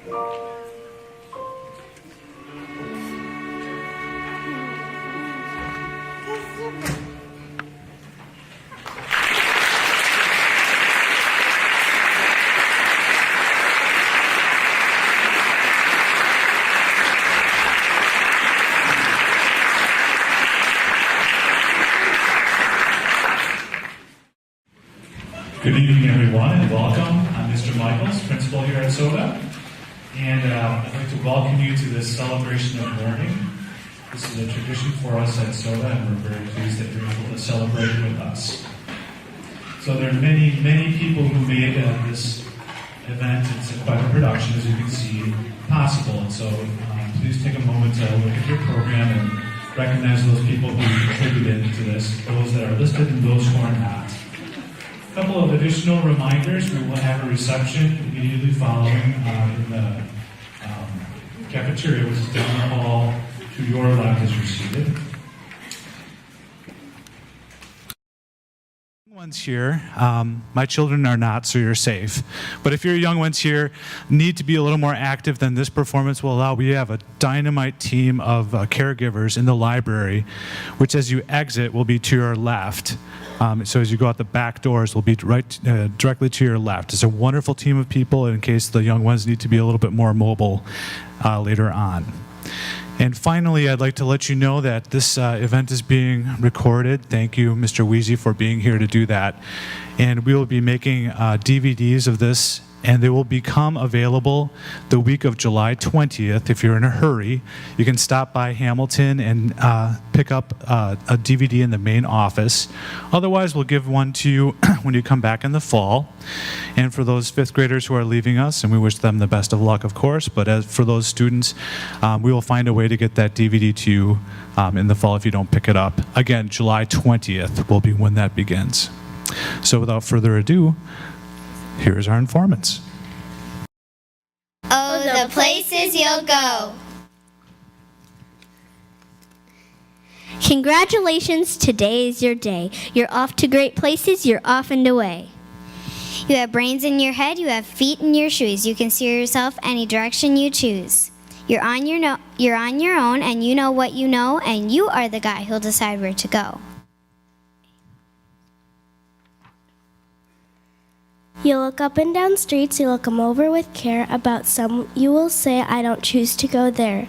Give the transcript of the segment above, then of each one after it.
Good evening, everyone, and welcome. I'm Mr. Michaels, principal here at SOTA, and I'd like to welcome you to this celebration of learning. This is a tradition for us at SOTA, and we're very pleased that you're able to celebrate with us. So there are many, many people who made this event, it's quite a production, as you can see, possible. And so please take a moment to look at your program and recognize those people who contributed to this, those that are listed and those who are not. A couple of additional reminders. We will have a reception immediately following in the cafeteria, which is down the hall to your left as you're seated. Ones here, my children are not, so you're safe. But if your young ones here need to be a little more active than this performance will allow, we have a dynamite team of caregivers in the library, which as you exit will be to your left. So as you go out the back doors, will be directly to your left. It's a wonderful team of people in case the young ones need to be a little bit more mobile later on. And finally, I'd like to let you know that this event is being recorded. Thank you, Mr. Weezy, for being here to do that. And we will be making DVDs of this, and they will become available the week of July 20th. If you're in a hurry, you can stop by Hamilton and pick up a DVD in the main office. Otherwise, we'll give one to you when you come back in the fall. And for those fifth graders who are leaving us, and we wish them the best of luck, of course, but as for those students, we will find a way to get that DVD to you in the fall if you don't pick it up. Again, July 20th will be when that begins. So without further ado, here's our informants. Oh, the places you'll go. Congratulations, today is your day. You're off to great places, you're off and away. You have brains in your head, you have feet in your shoes. You can steer yourself any direction you choose. You're on your own, and you know what you know, and you are the guy who'll decide where to go. You look up and down streets, you look them over with care. About some you will say, I don't choose to go there.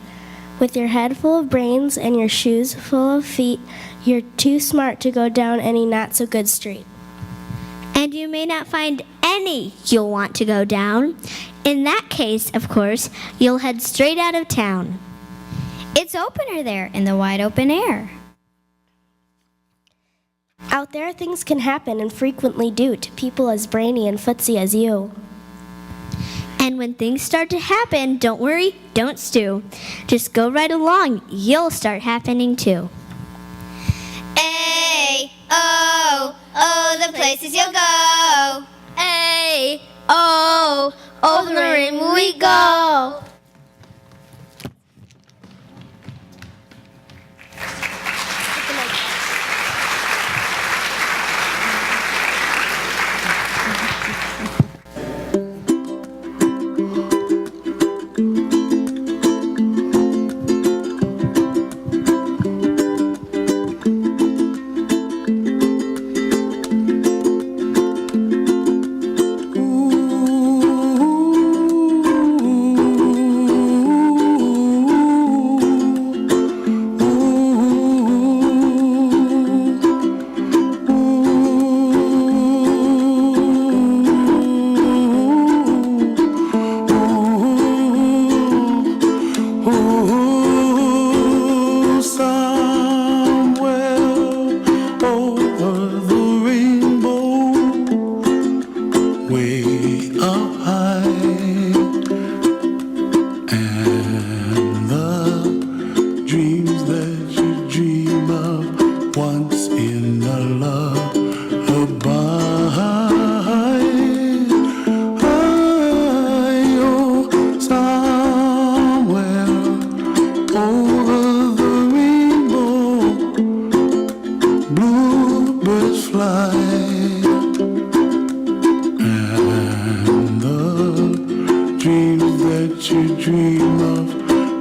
With your head full of brains and your shoes full of feet, you're too smart to go down any not-so-good street. And you may not find any you'll want to go down. In that case, of course, you'll head straight out of town. It's opener there in the wide open air. Out there, things can happen and frequently do to people as brainy and footsie as you. And when things start to happen, don't worry, don't stew. Just go right along, you'll start happening too. A, oh, oh, the places you'll go. A, oh, over the rim we go. that you dream of,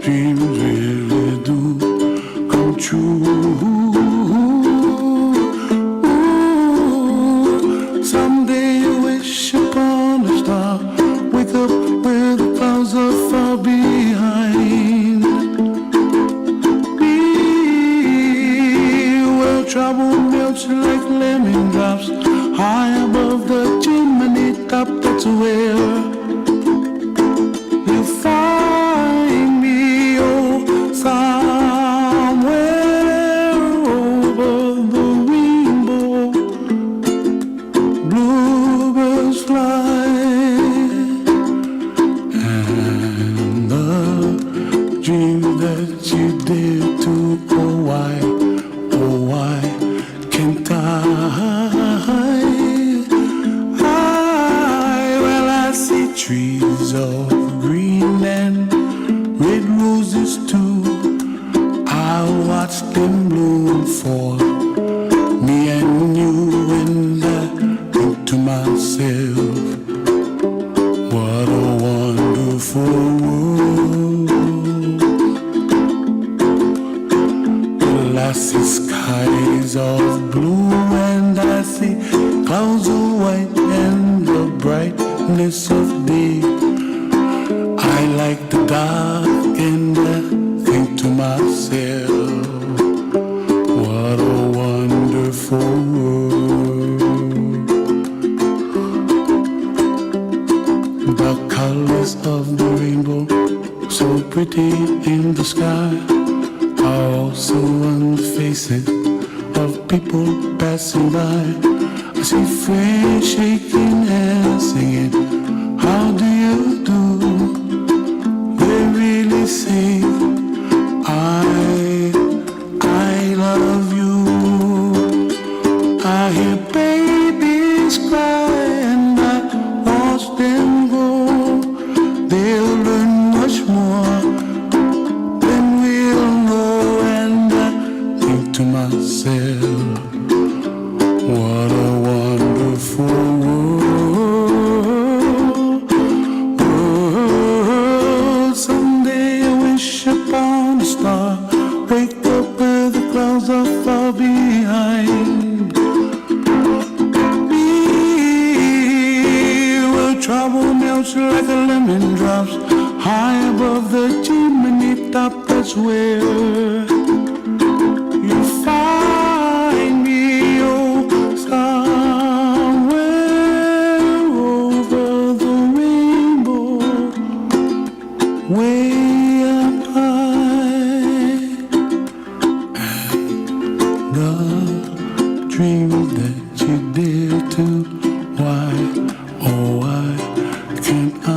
dreams really do come true. Someday you wish upon a star, wake up where the clouds are far behind. Where trouble melts like lemon drops, high above the chimney top, that's where you find me, oh, somewhere over the rainbow. Bluebirds fly, and the dreams that you dare to, oh why can't I? Well, I see trees of green and red roses too. I watch them bloom for me and you, and I think to myself, what a wonderful world. Well, I see skies of blue and I see clouds of white and the brightness of day. I like the dark and I think to myself, what a wonderful world. The colors of the rainbow, so pretty in the sky, are also on the faces of people passing by. I see friends shaking hands singing, how do you do? They really say, I love you. I hear babies cry and I watch them grow. They'll learn much more than we'll know, and I think to myself, what a wonderful world. Someday I wish upon a star, wake up where the clouds are far behind me, where trouble melts like a lemon drops, high above the chimney top, that's where you find me, oh, somewhere over the rainbow, way up high. The dreams that you dare to, why, oh why can't I?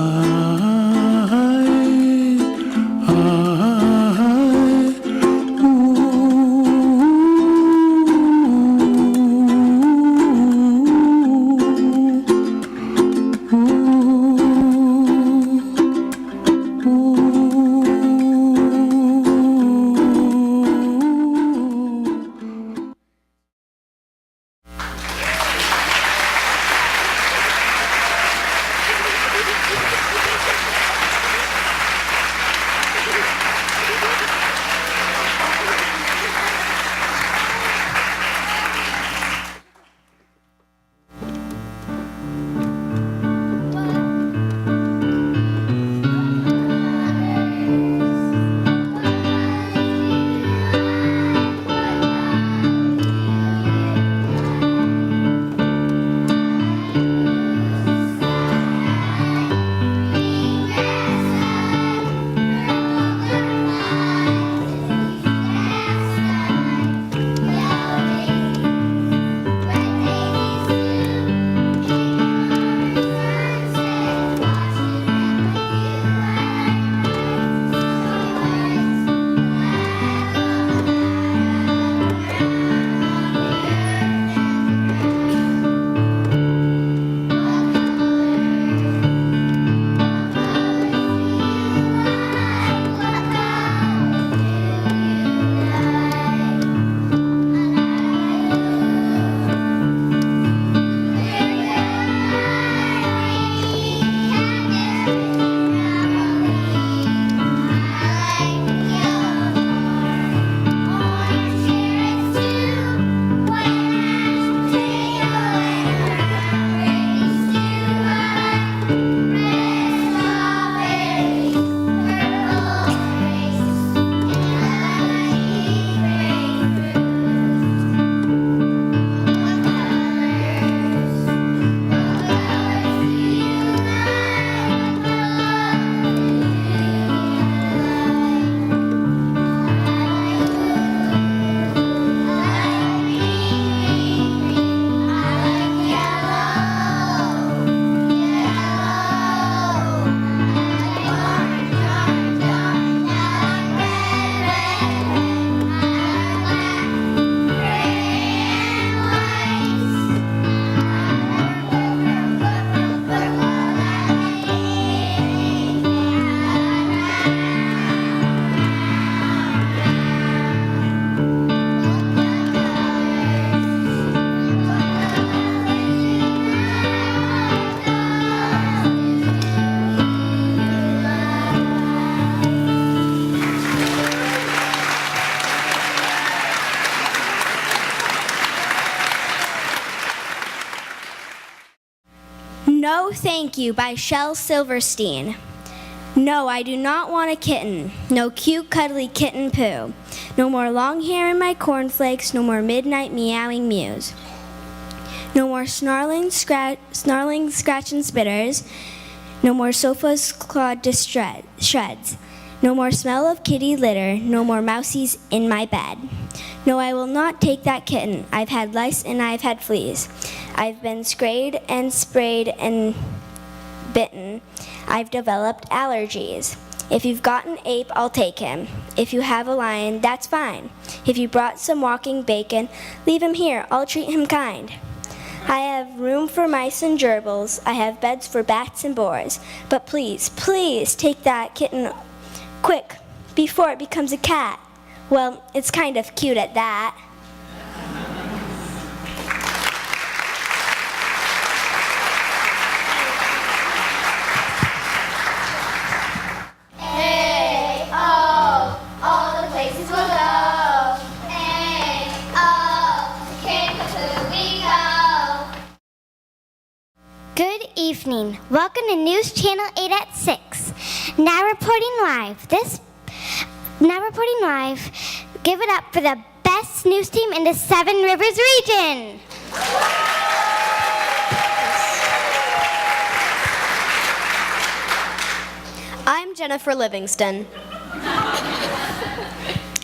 Thank You by Shel Silverstein. No, I do not want a kitten. No cute, cuddly kitten poo. No more long hair in my cornflakes. No more midnight meowing mews. No more snarling, scratch and spitters. No more sofas clawed to shreds. No more smell of kitty litter. No more mousies in my bed. No, I will not take that kitten. I've had lice and I've had fleas. I've been sprayed and and bitten. I've developed allergies. If you've got an ape, I'll take him. If you have a lion, that's fine. If you brought some walking bacon, leave him here. I'll treat him kind. I have room for mice and gerbils. I have beds for bats and boars. But please, please take that kitten quick before it becomes a cat. Well, it's kind of cute at that. Good evening. Welcome to News Channel 8 at 6. Now reporting live. Give it up for the best news team in the Seven Rivers region. I'm Jennifer Livingston.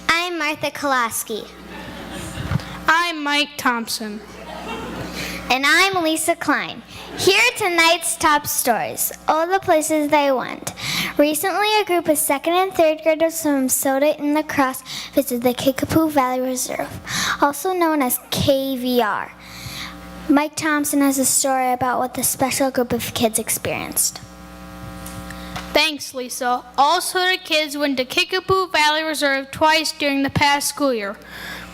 I'm Martha Kolaski. I'm Mike Thompson. And I'm Lisa Klein. Here are tonight's top stories, all the places they went. Recently, a group of 2nd and 3rd graders from SOTA in La Crosse visited the Kickapoo Valley Reserve, also known as KVR. Mike Thompson has a story about what the special group of kids experienced. Thanks, Lisa. All SOTA kids went to Kickapoo Valley Reserve twice during the past school year.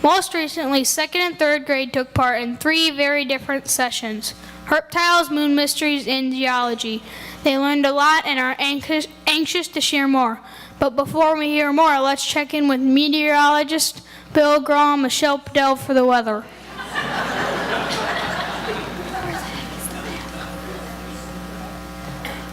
Most recently, 2nd and 3rd grade took part in 3 very different sessions: herptiles, moon mysteries, and geology. They learned a lot and are anxious to share more. But before we hear more, let's check in with meteorologist Bill Graw and Michelle Padell for the weather.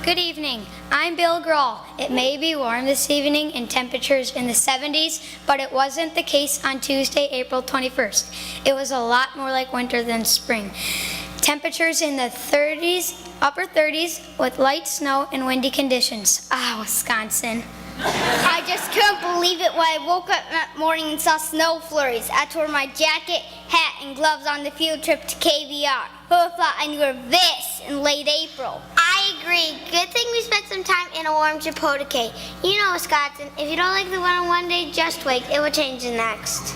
Good evening. I'm Bill Grawl. It may be warm this evening and temperatures in the 70s, but it wasn't the case on Tuesday, April 21st. It was a lot more like winter than spring. Temperatures in the 30s, upper 30s with light snow and windy conditions. Wisconsin. I just couldn't believe it when I woke up that morning and saw snow flurries. I wore my jacket, hat, and gloves on the field trip to KVR. Who would have thought I knew of this in late April? I agree. Good thing we spent some time in a warm Chipotle. You know, Wisconsin, if you don't like the weather one day, just wait. It will change the next.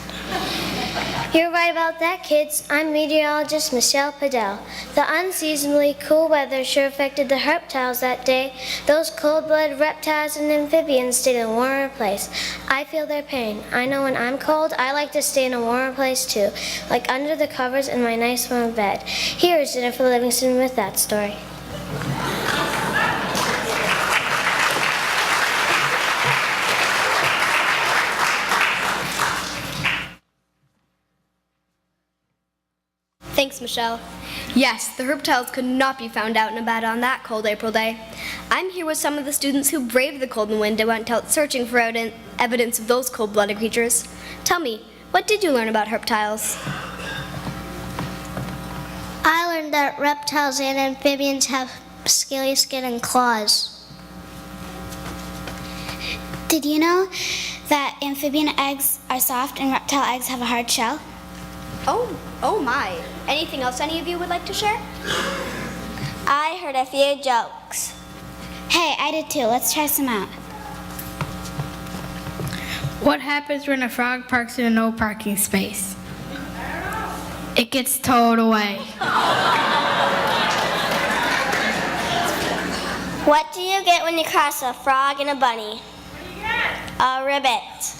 You're right about that, kids. I'm meteorologist Michelle Padell. The unseasonably cool weather sure affected the herptiles that day. Those cold-blooded reptiles and amphibians stayed in a warmer place. I feel their pain. I know when I'm cold, I like to stay in a warmer place too, like under the covers in my nice warm bed. Here is Jennifer Livingston with that story. Thanks, Michelle. Yes, the herptiles could not be found out and about on that cold April day. I'm here with some of the students who braved the cold and wind and went out searching for evidence of those cold-blooded creatures. Tell me, what did you learn about herptiles? I learned that reptiles and amphibians have scaly skin and claws. Did you know that amphibian eggs are soft and reptile eggs have a hard shell? Oh my. Anything else any of you would like to share? I heard a few jokes. Hey, I did too. Let's try some out. What happens when a frog parks in a no parking space? It gets towed away. What do you get when you cross a frog and a bunny? A ribbit.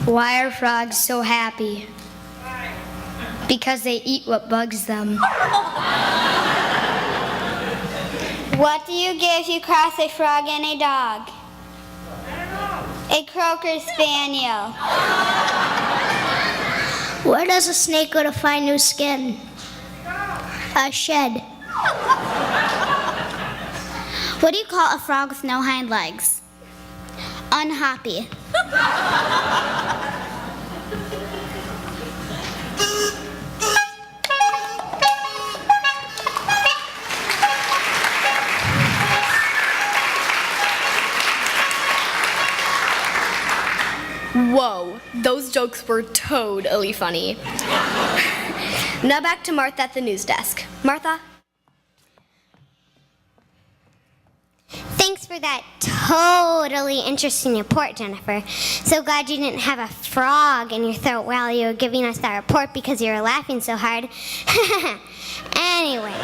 Why are frogs so happy? Because they eat what bugs them. What do you get if you cross a frog and a dog? A Crocker Spaniel. Where does a snake go to find new skin? A shed. What do you call a frog with no hind legs? Unhappy. Whoa, those jokes were totally funny. Now back to Martha at the news desk. Martha? Thanks for that totally interesting report, Jennifer. So glad you didn't have a frog in your throat while you were giving us that report because you were laughing so hard. Anyway,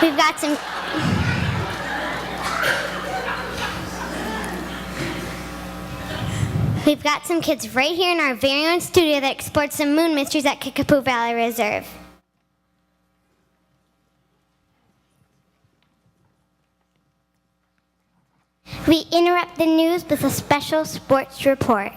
we've got some... We've got some kids right here in our very own studio that explores some moon mysteries at Kickapoo Valley Reserve. We interrupt the news with a special sports report.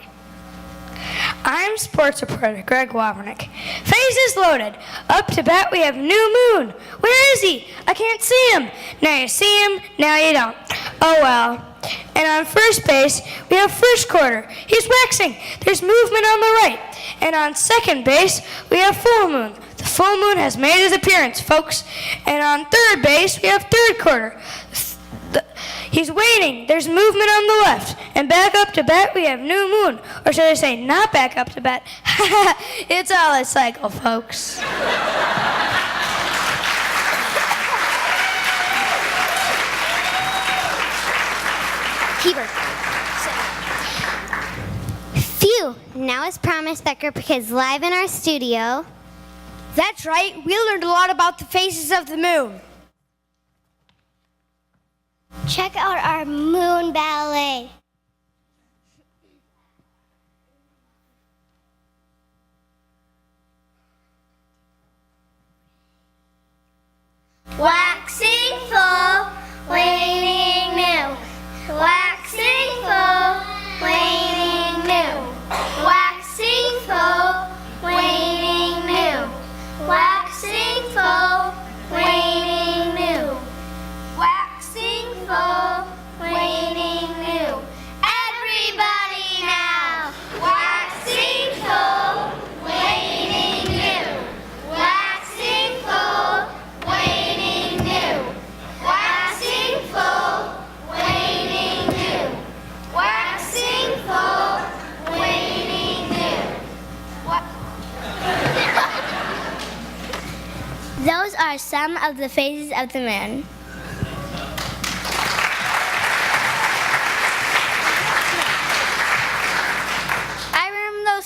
I'm sports reporter Greg Wavernick. Phases loaded. Up to bat, we have New Moon. Where is he? I can't see him. Now you see him, now you don't. Oh well. And on first base, we have first quarter. He's waxing. There's movement on the right. And on second base, we have full moon. The full moon has made his appearance, folks. And on third base, we have third quarter. He's waiting. There's movement on the left. And back up to bat, we have new moon. Or should I say, not back up to bat. It's all a cycle, folks. Heber. Phew. Now as promised, that group of kids live in our studio. That's right. We learned a lot about the phases of the moon. Check out our moon ballet. Waxing full, waning new. Waxing full, waning new. Waxing full, waning new. Waxing full, waning new. Waxing full, waning new. Everybody now. Waxing full, waning new. Waxing full, waning new. Waxing full, waning new. Waxing full, waning new. Those are some of the phases of the moon.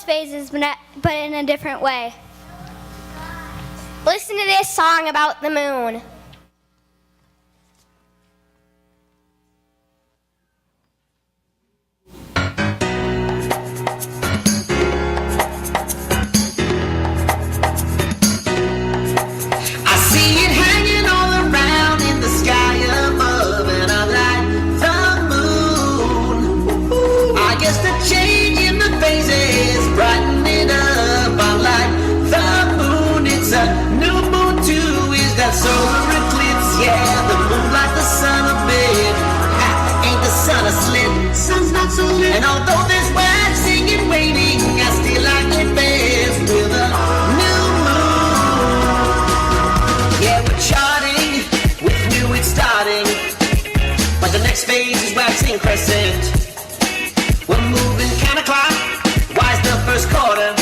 Phases, but in a different way. Listen to this song about the moon. I see it hanging all around in the sky above, and I like the moon. I guess the change in the phases brighten it up. I like the moon. It's a new moon too. Is that solar eclipse? Yeah, the moon like the sun a bit. Ain't the sun a slit? Sun's not so lit. And although there's waxing and waning, I still like it best with a new moon. Yeah, we're charting with new it's starting, but the next phase is waxing crescent. We're moving counterclockwise the first quarter,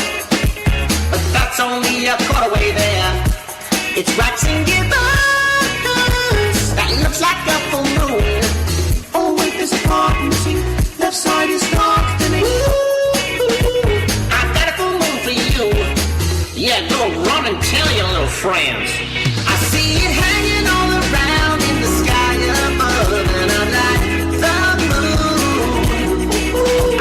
but that's only a quarter way there. It's waxing give us that looks like a full moon. Oh wait, there's a part missing. Left side is darkening. I got a full moon for you. Yeah, go run and tell your little friends. I see it hanging all around in the sky above, and I like the moon.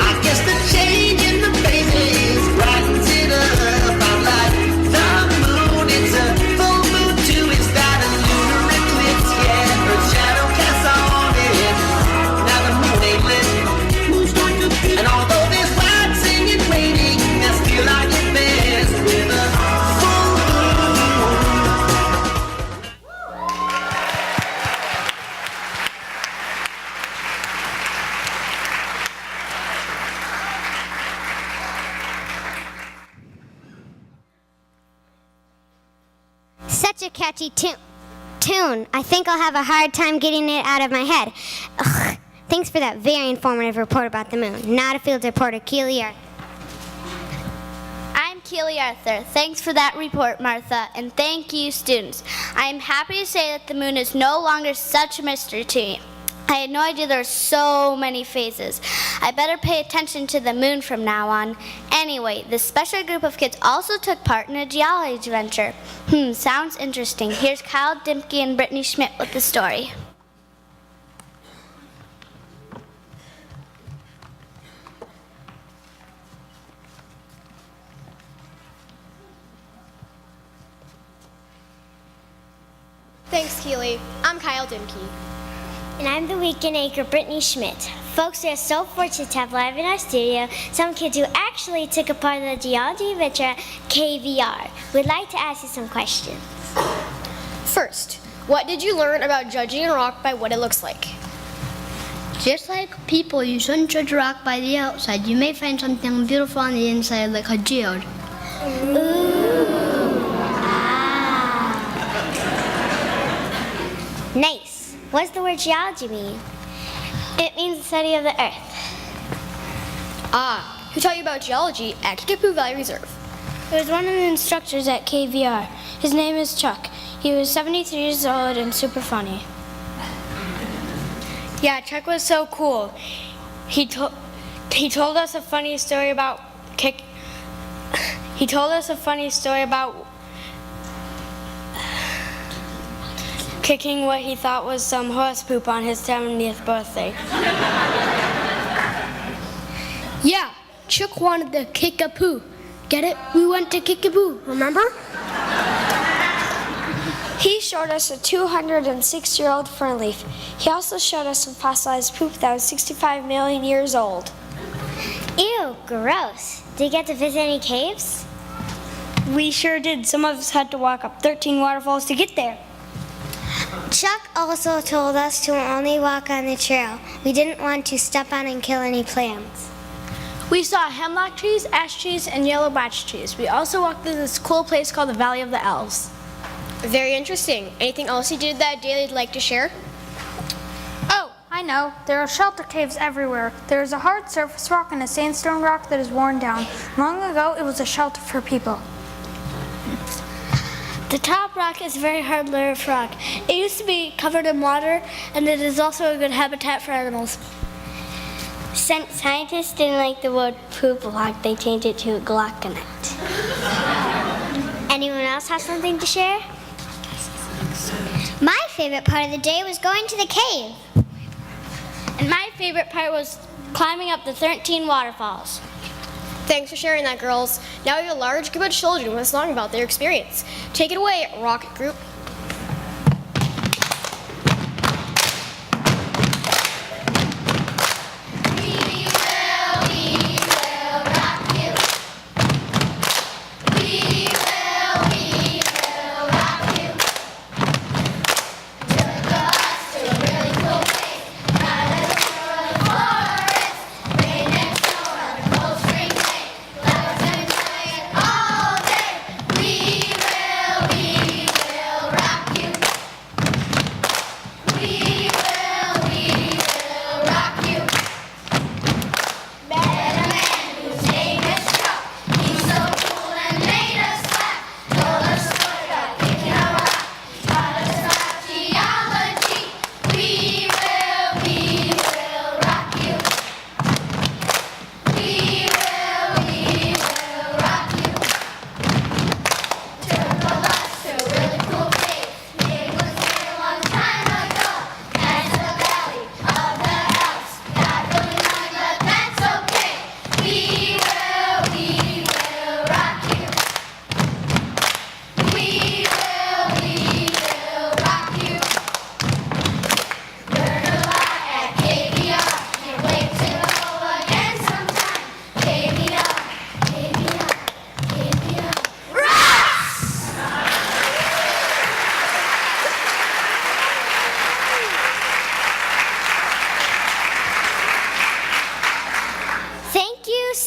I guess the change in the phases brightens it up. I like the moon. It's a full moon too. Is that a catchy tune. I think I'll have a hard time getting it out of my head. Ugh. Thanks for that very informative report about the moon. Not a field reporter, Keely Arthur. I'm Keely Arthur. Thanks for that report, Martha, and thank you, students. I am happy to say that the moon is no longer such a mystery to me. I had no idea there were so many phases. I better pay attention to the moon from now on. Anyway, this special group of kids also took part in a geology adventure. Sounds interesting. Here's Kyle Dimke and Brittany Schmidt with the story. Thanks, Keely. I'm Kyle Dimke. And I'm the weekend anchor, Brittany Schmidt. Folks, we are so fortunate to have live in our studio some kids who actually took a part of the geology adventure at KVR. We'd like to ask you some questions. First, what did you learn about judging a rock by what it looks like? Just like people, you shouldn't judge a rock by the outside. You may find something beautiful on the inside, like a geode. Nice. What does the word geology mean? It means the study of the earth. Who taught you about geology at Kickapoo Valley Reserve? It was one of the instructors at KVR. His name is Chuck. He was 73 years old and super funny. Yeah, Chuck was so cool. He told us a funny story about kicking what he thought was some horse poop on his 70th birthday. Yeah, Chuck wanted to kick a poo. Get it? We went to Kickapoo, remember? He showed us a 206-year-old fern leaf. He also showed us some fossilized poop that was 65 million years old. Ew, gross. Did you get to visit any caves? We sure did. Some of us had to walk up 13 waterfalls to get there. Chuck also told us to only walk on the trail. We didn't want to step on and kill any plants. We saw hemlock trees, ash trees, and yellow birch trees. We also walked through this cool place called the Valley of the Elves. Very interesting. Anything else you did that day you'd like to share? Oh, I know. There are shelter caves everywhere. There is a hard surface rock and a sandstone rock that is worn down. Long ago, it was a shelter for people. The top rock is a very hard layer of rock. It used to be covered in water, and it is also a good habitat for animals. Scientists didn't like the word poop block. They changed it to glockonite. Anyone else have something to share? My favorite part of the day was going to the cave. And my favorite part was climbing up the 13 waterfalls. Thanks for sharing that, girls. Now we have a large group of children with a song about their experience. Take it away, Rocket Group.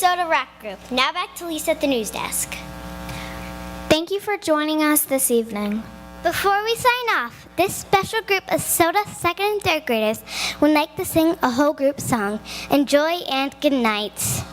SOTA Rock Group. Now back to Lisa at the news desk. Thank you for joining us this evening. Before we sign off, this special group of SOTA 2nd and 3rd graders would like to sing a whole group song. Enjoy and good night.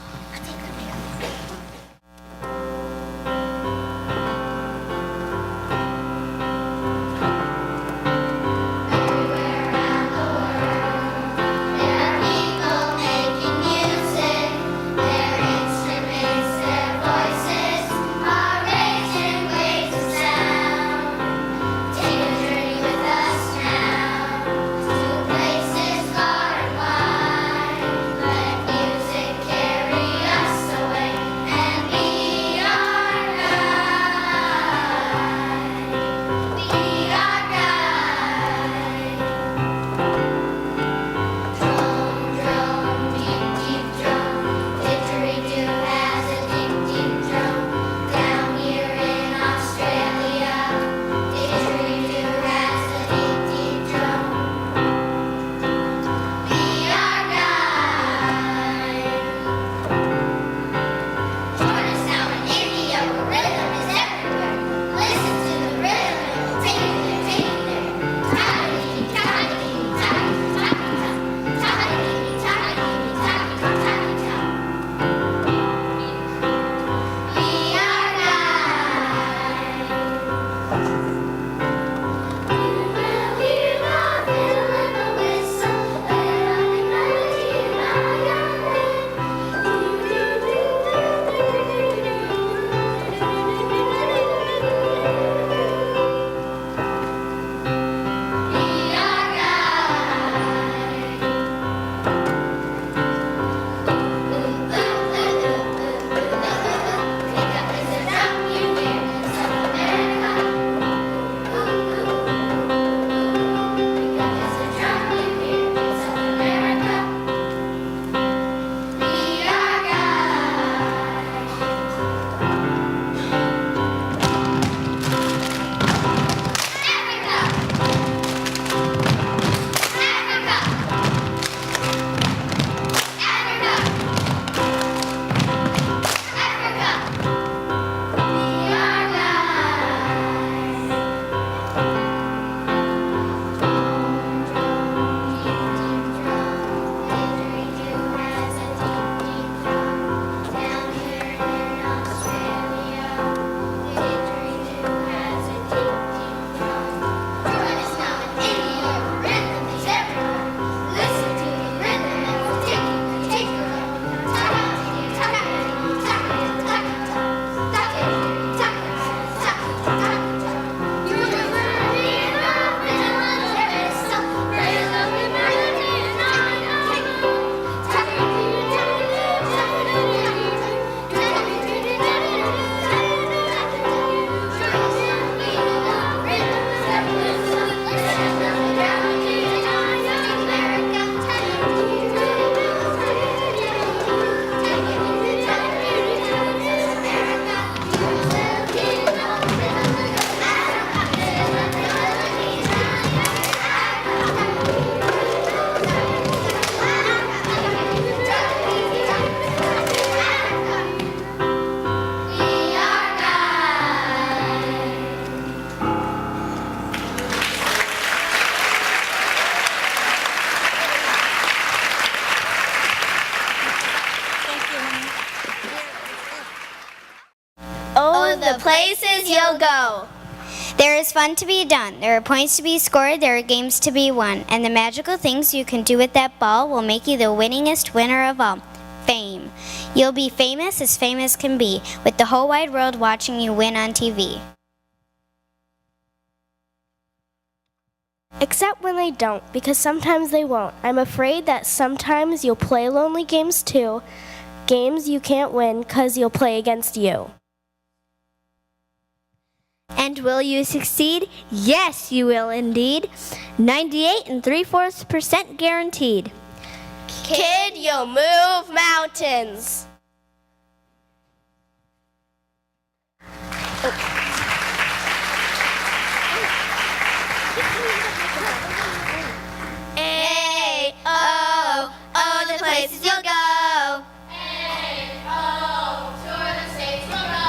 The places you'll go. There is fun to be done. There are points to be scored. There are games to be won. And the magical things you can do with that ball will make you the winningest winner of all. Fame. You'll be famous as famous can be, with the whole wide world watching you win on TV. Except when they don't, because sometimes they won't. I'm afraid that sometimes you'll play lonely games too. Games you can't win because you'll play against you. And will you succeed? Yes, you will indeed. 98 3/4% guaranteed. Kid, you'll move mountains. A, O, oh, the places you'll go. A, O, tour the states we'll go.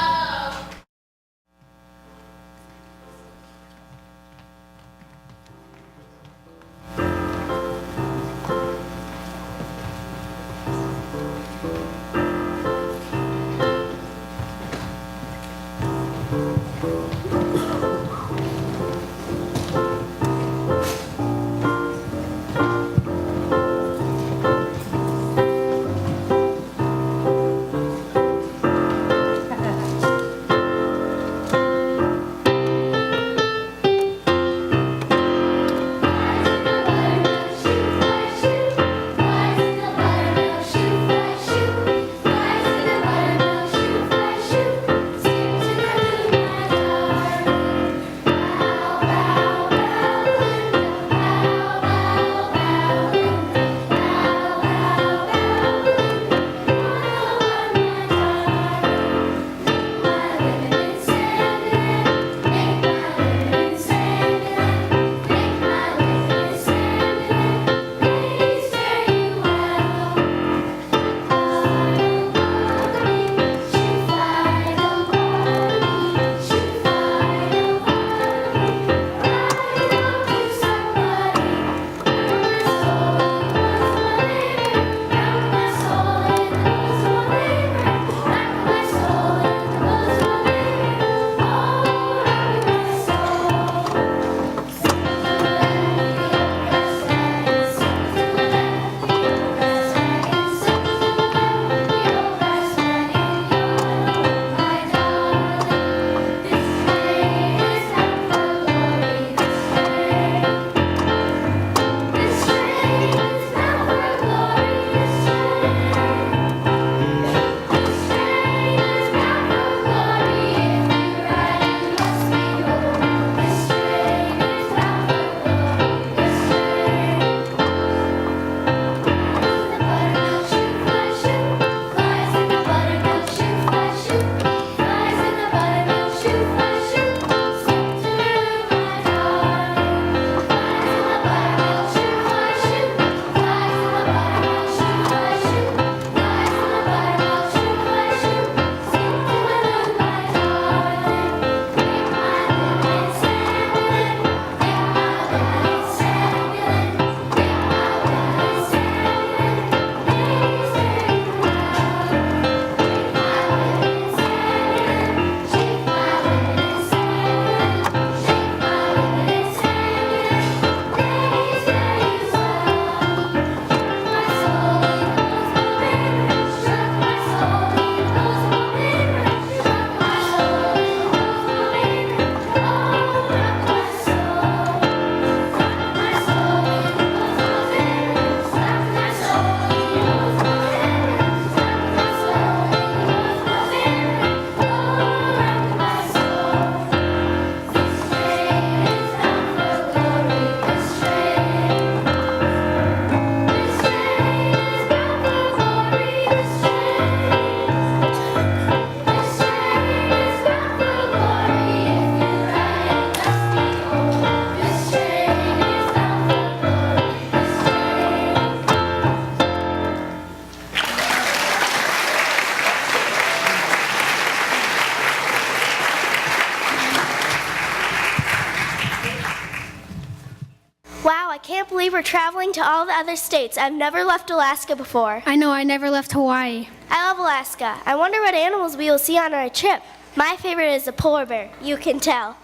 all the other states. I've never left Alaska before. I know, I never left Hawaii. I love Alaska. I wonder what animals we will see on our trip. My favorite is the polar bear. You can tell.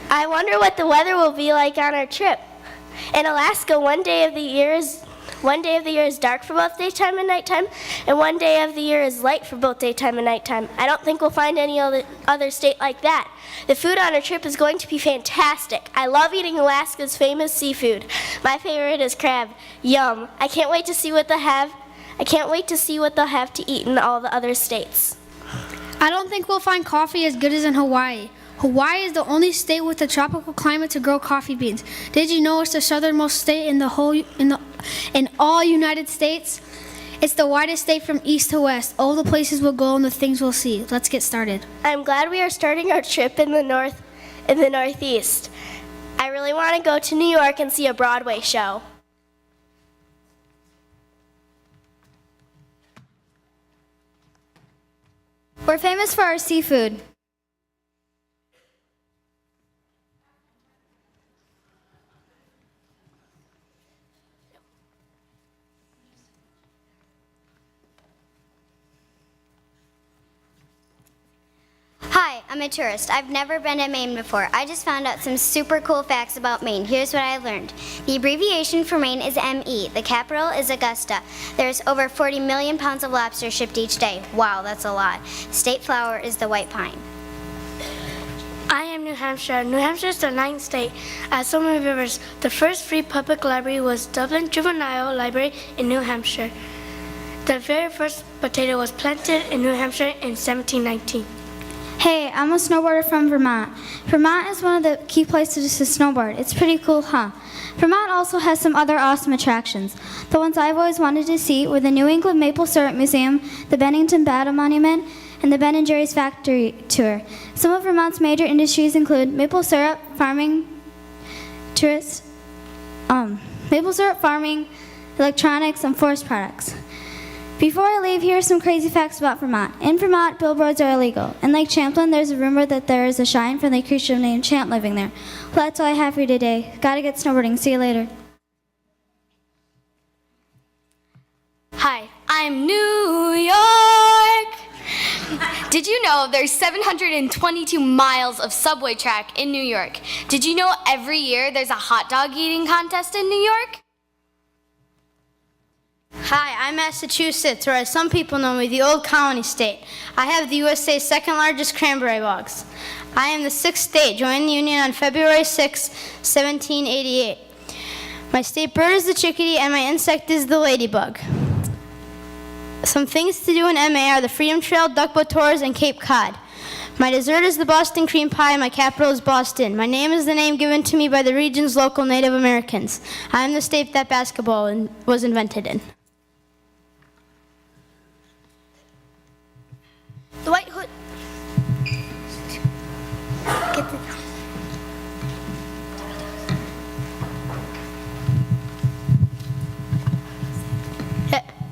I wonder what the weather will be like on our trip. In Alaska, one day of the year is dark for both daytime and nighttime, and one day of the year is light for both daytime and nighttime. I don't think we'll find any other state like that. The food on our trip is going to be fantastic. I love eating Alaska's famous seafood. My favorite is crab. Yum. I can't wait to see what they'll have to eat in all the other states. I don't think we'll find coffee as good as in Hawaii. Hawaii is the only state with a tropical climate to grow coffee beans. Did you know it's the southernmost state in all United States? It's the widest state from east to west. All the places we'll go and the things we'll see. Let's get started. I'm glad we are starting our trip in the Northeast. I really want to go to New York and see a Broadway show. We're famous for our seafood. Hi, I'm a tourist. I've never been to Maine before. I just found out some super cool facts about Maine. Here's what I learned. The abbreviation for Maine is ME. The capital is Augusta. There's over 40 million pounds of lobster shipped each day. Wow, that's a lot. State flower is the white pine. I am New Hampshire. New Hampshire is the 9th state. As so many rivers, the first free public library was Dublin Juvenile Library in New Hampshire. The very first potato was planted in New Hampshire in 1719. Hey, I'm a snowboarder from Vermont. Vermont is one of the key places to snowboard. It's pretty cool, huh? Vermont also has some other awesome attractions. The ones I've always wanted to see were the New England Maple Syrup Museum, the Bennington Battle Monument, and the Ben & Jerry's Factory Tour. Some of Vermont's major industries include maple syrup farming, electronics, and forest products. Before I leave, here are some crazy facts about Vermont. In Vermont, billboards are illegal. In Lake Champlain, there's a rumor that there is a shy and friendly creature named Chant living there. Well, that's all I have for you today. Gotta get snowboarding. See you later. Hi, I'm New York. Did you know there's 722 miles of subway track in New York? Did you know every year there's a hot dog eating contest in New York? Hi, I'm Massachusetts, or as some people know me, the Old Colony State. I have the USA's second largest cranberry bogs. I am the 6th state, joined the Union on February 6, 1788. My state bird is the chickadee, and my insect is the ladybug. Some things to do in MA are the Freedom Trail, Duck Boat Tours, and Cape Cod. My dessert is the Boston cream pie, and my capital is Boston. My name is the name given to me by the region's local Native Americans. I am the state that basketball was invented in. The White Hood.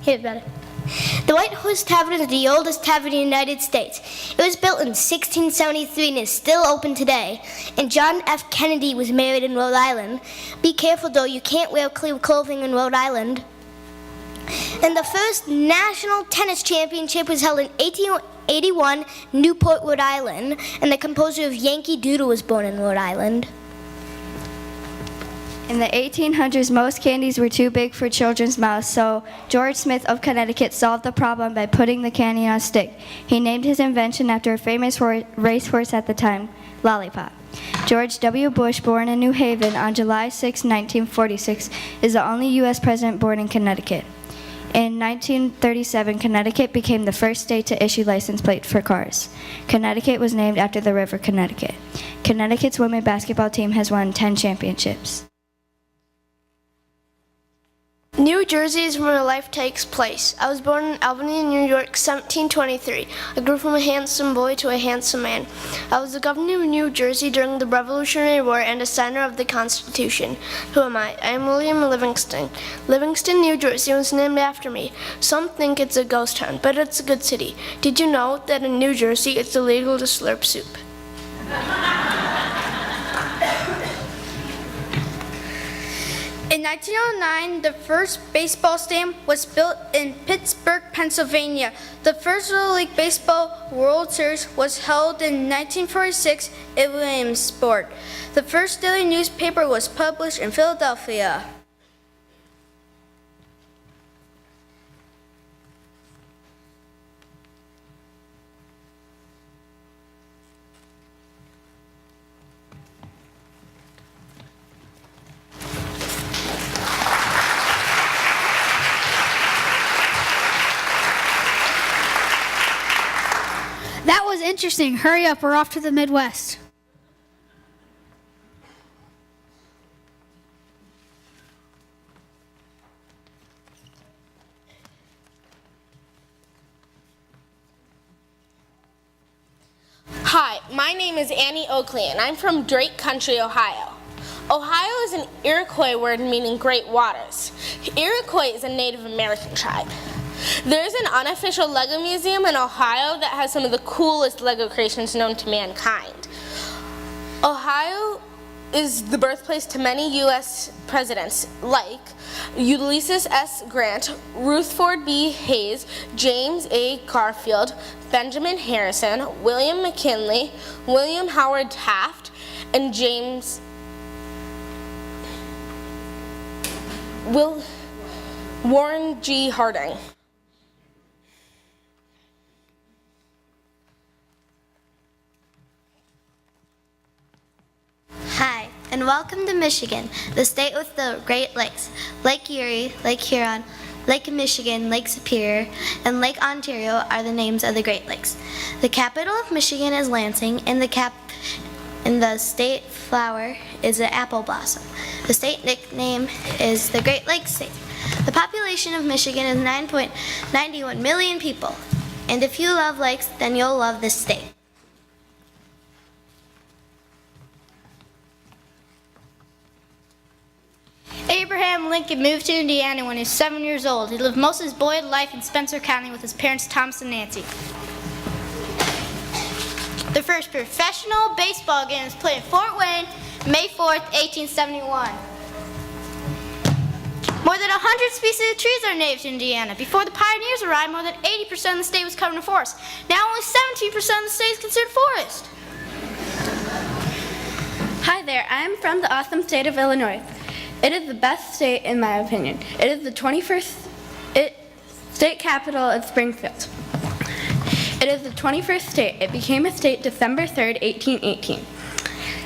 Here's better. The White Horse Tavern is the oldest tavern in the United States. It was built in 1673 and is still open today. And John F. Kennedy was married in Rhode Island. Be careful though, you can't wear clear clothing in Rhode Island. And the first national tennis championship was held in 1881, Newport, Rhode Island. And the composer of Yankee Doodle was born in Rhode Island. In the 1800s, most candies were too big for children's mouths, so George Smith of Connecticut solved the problem by putting the candy on a stick. He named his invention after a famous racehorse at the time, Lollipop. George W. Bush, born in New Haven on July 6, 1946, is the only U.S. president born in Connecticut. In 1937, Connecticut became the first state to issue license plates for cars. Connecticut was named after the river Connecticut. Connecticut's women's basketball team has won 10 championships. New Jersey is where life takes place. I was born in Albany, New York, 1723. I grew from a handsome boy to a handsome man. I was the governor of New Jersey during the Revolutionary War and a signer of the Constitution. Who am I? I am William Livingston. Livingston, New Jersey was named after me. Some think it's a ghost town, but it's a good city. Did you know that in New Jersey it's illegal to slurp soup? In 1909, the first baseball stadium was built in Pittsburgh, Pennsylvania. The first Little League Baseball World Series was held in 1946 in Williamsport. The first daily newspaper was published in Philadelphia. That was interesting. Hurry up, we're off to the Midwest. Hi, my name is Annie Oakley, and I'm from Drake Country, Ohio. Ohio is an Iroquois word meaning great waters. Iroquois is a Native American tribe. There's an unofficial Lego museum in Ohio that has some of the coolest Lego creations known to mankind. Ohio is the birthplace to many U.S. presidents like Ulysses S. Grant, Rutherford B. Hayes, James A. Garfield, Benjamin Harrison, William McKinley, William Howard Taft, and Warren G. Harding. Hi, and welcome to Michigan, the state with the Great Lakes. Lake Erie, Lake Huron, Lake Michigan, Lake Superior, and Lake Ontario are the names of the Great Lakes. The capital of Michigan is Lansing, and the state flower is an apple blossom. The state nickname is the Great Lakes State. The population of Michigan is 9.91 million people, and if you love lakes, then you'll love this state. Abraham Lincoln moved to Indiana when he was 7 years old. He lived most of his boyhood life in Spencer County with his parents Thomas and Nancy. The first professional baseball game was played in Fort Wayne, May 4th, 1871. More than 100 species of trees are native to Indiana. Before the pioneers arrived, more than 80% of the state was covered in forest. Now only 17% of the state is considered forest. Hi there, I'm from the awesome state of Illinois. It is the best state in my opinion. It is the 21st state capital of Springfield. It is the 21st state. It became a state December 3rd, 1818.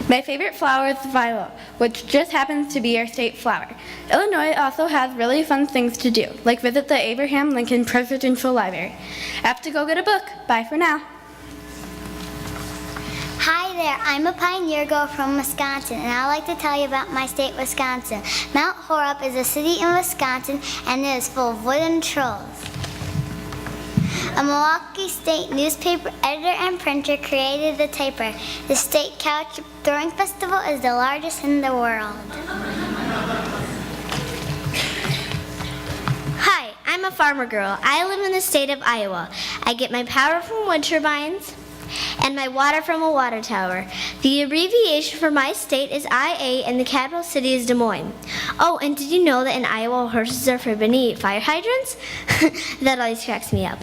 My favorite flower is the violet, which just happens to be our state flower. Illinois also has really fun things to do, like visit the Abraham Lincoln Presidential Library. I have to go get a book. Bye for now. Hi there, I'm a pioneer girl from Wisconsin, and I'd like to tell you about my state, Wisconsin. Mount Horeb is a city in Wisconsin, and it is full of wooden trolls. A Milwaukee State newspaper editor and printer created the typer. The State Couch Throwing Festival is the largest in the world. Hi, I'm a farmer girl. I live in the state of Iowa. I get my power from wind turbines and my water from a water tower. The abbreviation for my state is IA, and the capital city is Des Moines. Oh, and did you know that in Iowa horses are forbidden to eat fire hydrants? That always cracks me up.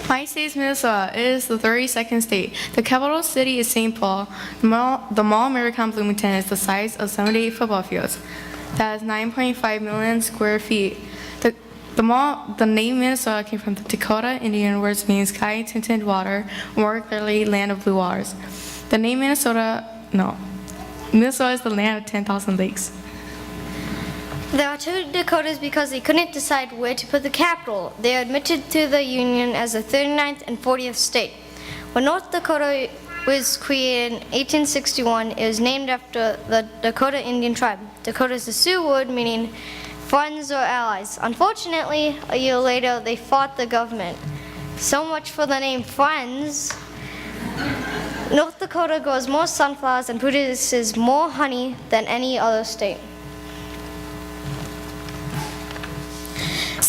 My state is Minnesota. It is the 32nd state. The capital city is St. Paul. The Mall American Bloomington is the size of 78 football fields. That is 9.5 million square feet. The name Minnesota came from the Dakota Indian words meaning sky-tinted water, or more clearly, land of blue waters. The name Minnesota is the land of 10,000 lakes. There are two Dakotas because they couldn't decide where to put the capital. They are admitted to the Union as the 39th and 40th state. When North Dakota was created in 1861, it was named after the Dakota Indian tribe. Dakota is the Sioux word meaning friends or allies. Unfortunately, a year later, they fought the government. So much for the name Friends. North Dakota grows more sunflowers and produces more honey than any other state.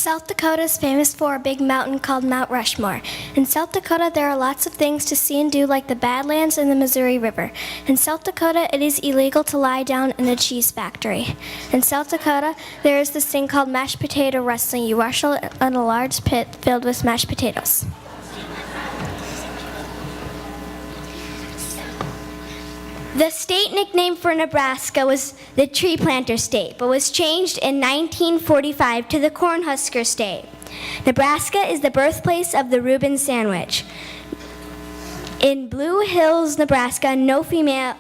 South Dakota is famous for a big mountain called Mount Rushmore. In South Dakota, there are lots of things to see and do, like the Badlands and the Missouri River. In South Dakota, it is illegal to lie down in a cheese factory. In South Dakota, there is this thing called mashed potato wrestling. You wrestle in a large pit filled with mashed potatoes. The state nickname for Nebraska was the Tree Planter State, but was changed in 1945 to the Cornhusker State. Nebraska is the birthplace of the Reuben sandwich. In Blue Hills, Nebraska, no female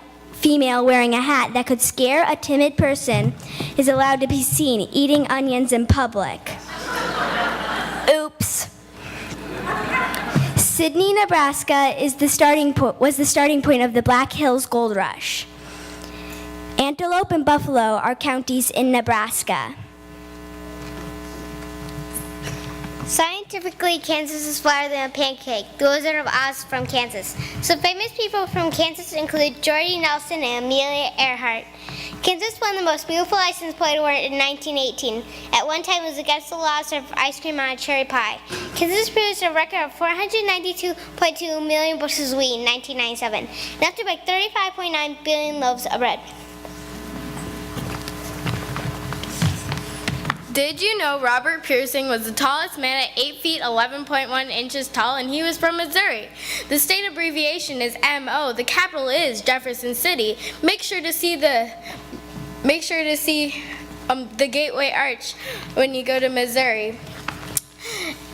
wearing a hat that could scare a timid person is allowed to be seen eating onions in public. Oops. Sidney, Nebraska was the starting point of the Black Hills Gold Rush. Antelope and Buffalo are counties in Nebraska. Scientifically, Kansas is flatter than a pancake. The Wizard of Oz from Kansas. Some famous people from Kansas include Jordy Nelson and Amelia Earhart. Kansas won the most beautiful license plate award in 1918. At one time, it was against the law to serve ice cream on a cherry pie. Kansas produced a record of 492.2 million bushels of wheat in 1997, enough to bake 35.9 billion loaves of bread. Did you know Robert Piercing was the tallest man at 8 feet 11.1 inches tall, and he was from Missouri? The state abbreviation is MO. The capital is Jefferson City. Make sure to see the Gateway Arch when you go to Missouri.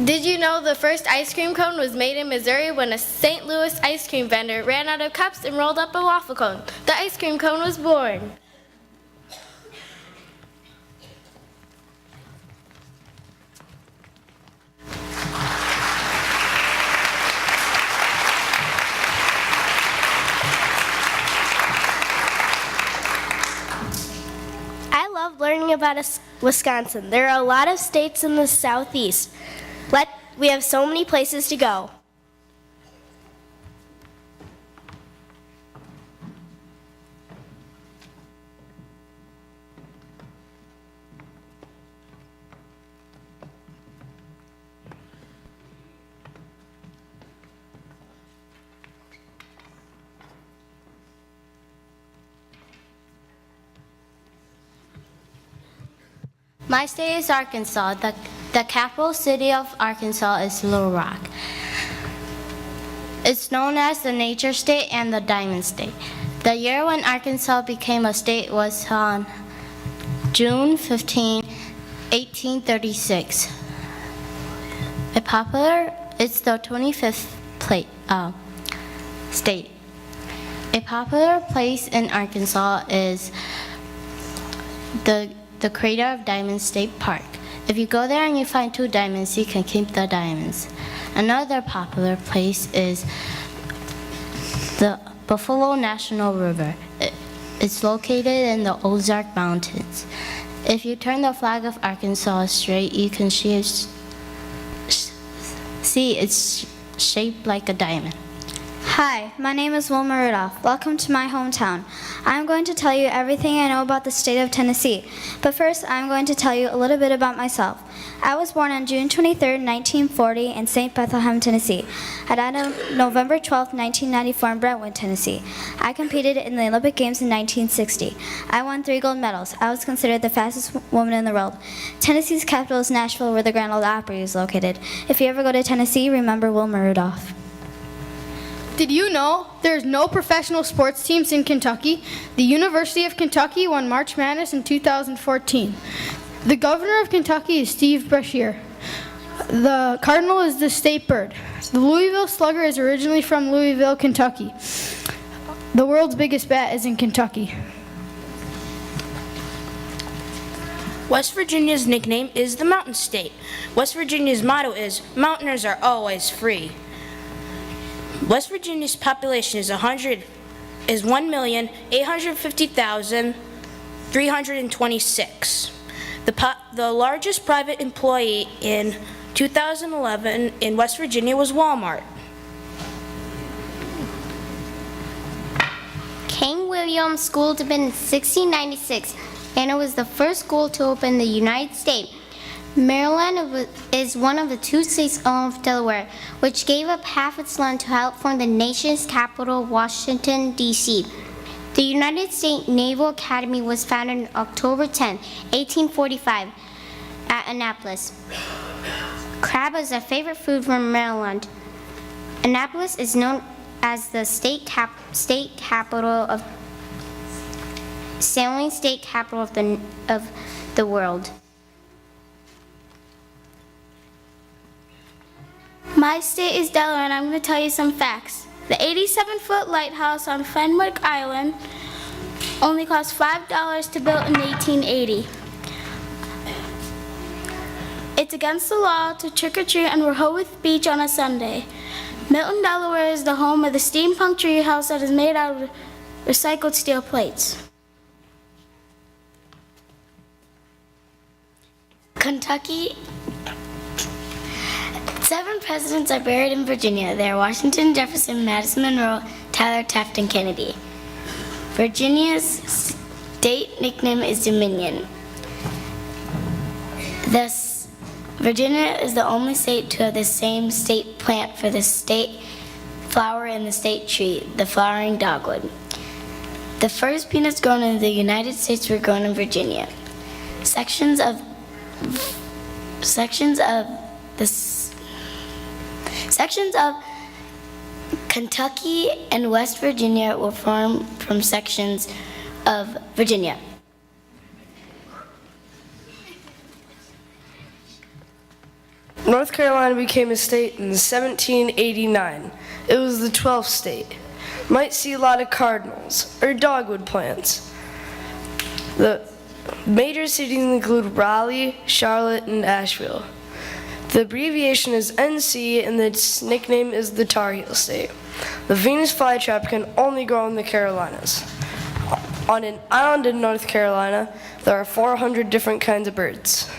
Did you know the first ice cream cone was made in Missouri when a St. Louis ice cream vendor ran out of cups and rolled up a waffle cone? The ice cream cone was born. I love learning about Wisconsin. There are a lot of states in the southeast. We have so many places to go. My state is Arkansas. The capital city of Arkansas is Little Rock. It's known as the Nature State and the Diamond State. The year when Arkansas became a state was on June 15, 1836. It's the 25th state. A popular place in Arkansas is the crater of Diamond State Park. If you go there and you find 2 diamonds, you can keep the diamonds. Another popular place is the Buffalo National River. It's located in the Ozark Mountains. If you turn the flag of Arkansas straight, you can see it's shaped like a diamond. Hi, my name is Wilma Rudolph. Welcome to my hometown. I'm going to tell you everything I know about the state of Tennessee. But first, I'm going to tell you a little bit about myself. I was born on June 23, 1940 in St. Bethlehem, Tennessee. I died on November 12, 1994 in Brentwood, Tennessee. I competed in the Olympic Games in 1960. I won 3 gold medals. I was considered the fastest woman in the world. Tennessee's capital is Nashville, where the Grand Ole Opry is located. If you ever go to Tennessee, remember Wilma Rudolph. Did you know there's no professional sports teams in Kentucky? The University of Kentucky won March Madness in 2014. The governor of Kentucky is Steve Brashear. The cardinal is the state bird. The Louisville Slugger is originally from Louisville, Kentucky. The world's biggest bat is in Kentucky. West Virginia's nickname is the Mountain State. West Virginia's motto is, "Mountainers are always free." West Virginia's population is 1,850,326. The largest private employee in 2011 in West Virginia was Walmart. King William School opened in 1696, and it was the first school to open in the United States. Maryland is one of the 2 states along with Delaware, which gave up half its land to help form the nation's capital, Washington, D.C. The United States Naval Academy was founded on October 10, 1845, at Annapolis. Crab is a favorite food from Maryland. Annapolis is known as the sailing state capital of the world. My state is Delaware, and I'm going to tell you some facts. The 87-foot lighthouse on Fenwick Island only cost $5 to build in 1880. It's against the law to trick-or-treat on Rehoboth Beach on a Sunday. Milton, Delaware is the home of the steampunk treehouse that is made out of recycled steel plates. Kentucky. 7 presidents are buried in Virginia. They are Washington, Jefferson, Madison, Monroe, Tyler, Taft, and Kennedy. Virginia's state nickname is Dominion. Virginia is the only state to have the same state plant for the state flower and the state tree, the flowering dogwood. The first peanuts grown in the United States were grown in Virginia. Sections of Kentucky and West Virginia were formed from sections of Virginia. North Carolina became a state in 1789. It was the 12th state. Might see a lot of cardinals or dogwood plants. The major cities include Raleigh, Charlotte, and Asheville. The abbreviation is NC, and its nickname is the Tar Heel State. The Venus flytrap can only grow in the Carolinas. On an island in North Carolina, there are 400 different kinds of birds.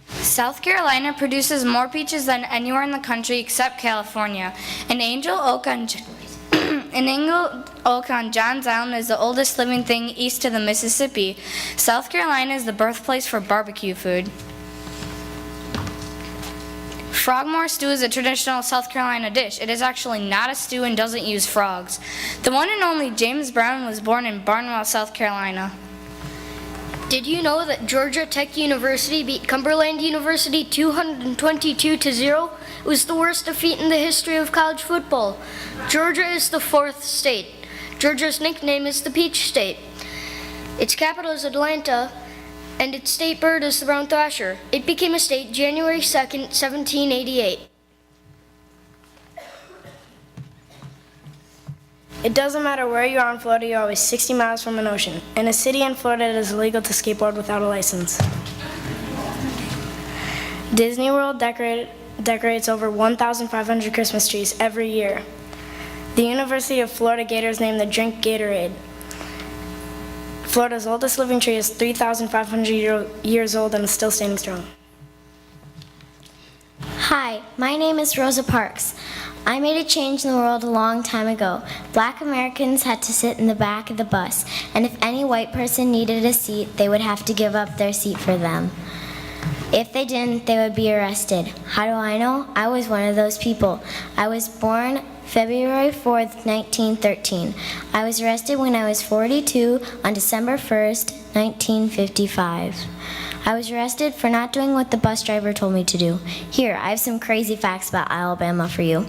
South Carolina produces more peaches than anywhere in the country except California. An angel oak on Johns Island is the oldest living thing east of the Mississippi. South Carolina is the birthplace for barbecue food. Frogmore stew is a traditional South Carolina dish. It is actually not a stew and doesn't use frogs. The one and only James Brown was born in Barnwell, South Carolina. Did you know that Georgia Tech University beat Cumberland University 222-0? It was the worst defeat in the history of college football. Georgia is the 4th state. Georgia's nickname is the Peach State. Its capital is Atlanta, and its state bird is the brown thrasher. It became a state January 2nd, 1788. It doesn't matter where you are in Florida, you're always 60 miles from an ocean. In a city in Florida, it is illegal to skateboard without a license. Disney World decorates over 1,500 Christmas trees every year. The University of Florida Gators named the drink Gatorade. Florida's oldest living tree is 3,500 years old and is still standing strong. Hi, my name is Rosa Parks. I made a change in the world a long time ago. Black Americans had to sit in the back of the bus, and if any white person needed a seat, they would have to give up their seat for them. If they didn't, they would be arrested. How do I know? I was one of those people. I was born February 4th, 1913. I was arrested when I was 42 on December 1st, 1955. I was arrested for not doing what the bus driver told me to do. Here, I have some crazy facts about Alabama for you.